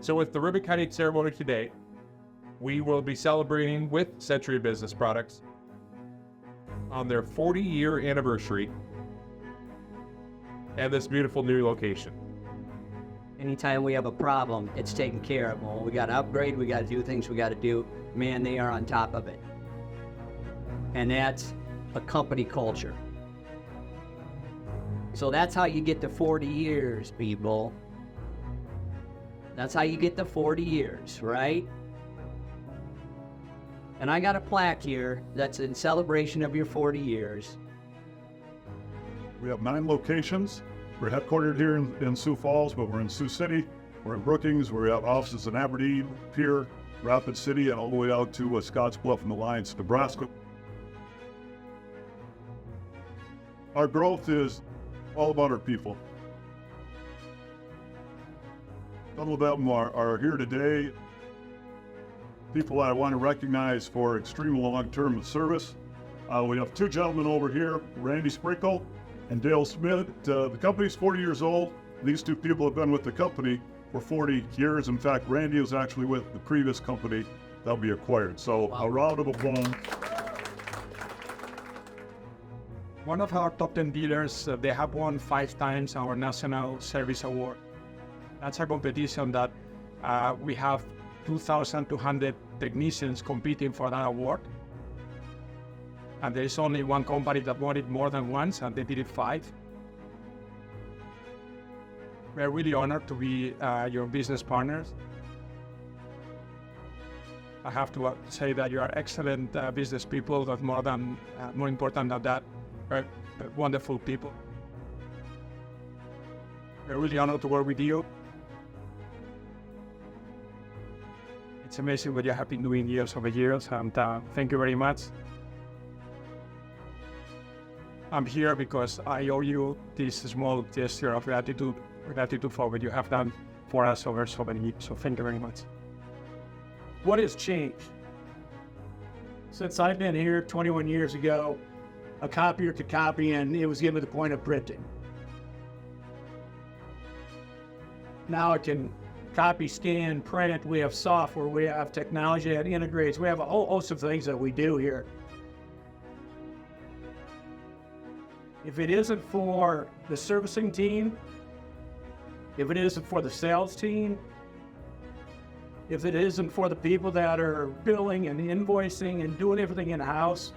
So with the ribbon cutting ceremony today, we will be celebrating with Century Business Products on their 40-year anniversary and this beautiful new location. Anytime we have a problem, it's taken care of. Well, we got to upgrade, we got to do things we got to do. Man, they are on top of it. And that's a company culture. So that's how you get to 40 years, people. That's how you get to 40 years, right? And I got a plaque here that's in celebration of your 40 years. We have 9 locations. We're headquartered here in Sioux Falls, but we're in Sioux City. We're in Brookings. We have offices in Aberdeen, Pierre, Rapid City, and all the way out to Scottsbluff and Alliance, Nebraska. Our growth is all about our people. Some of them are here today. People I want to recognize for extreme long-term service. We have 2 gentlemen over here, Randy Sprinkle and Dale Smith. The company's 40 years old. These 2 people have been with the company for 40 years. In fact, Randy was actually with the previous company that we acquired. So a round of applause. One of our top 10 dealers, they have won 5 times our National Service Award. That's a competition that we have 2,200 technicians competing for that award. And there is only one company that won it more than once, and they did it 5. We're really honored to be your business partners. I have to say that you are excellent business people, but more important than that, are wonderful people. We're really honored to work with you. It's amazing what you have been doing years over years, and thank you very much. I'm here because I owe you this small gesture of gratitude for what you have done for us over so many years. So thank you very much. What has changed? Since I've been here 21 years ago, a copier could copy and it was given to the point of printing. Now it can copy, scan, print. We have software, we have technology that integrates. We have a whole host of things that we do here. If it isn't for the servicing team, if it isn't for the sales team, if it isn't for the people that are billing and invoicing and doing everything in-house,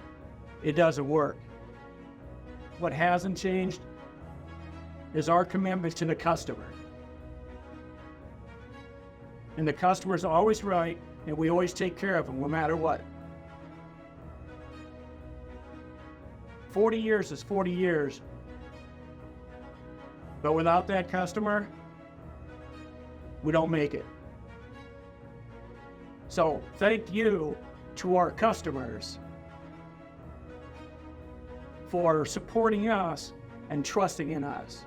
it doesn't work. What hasn't changed is our commitment to the customer. And the customer's always right, and we always take care of them no matter what. 40 years is 40 years. But without that customer, we don't make it. So thank you to our customers for supporting us and trusting in us.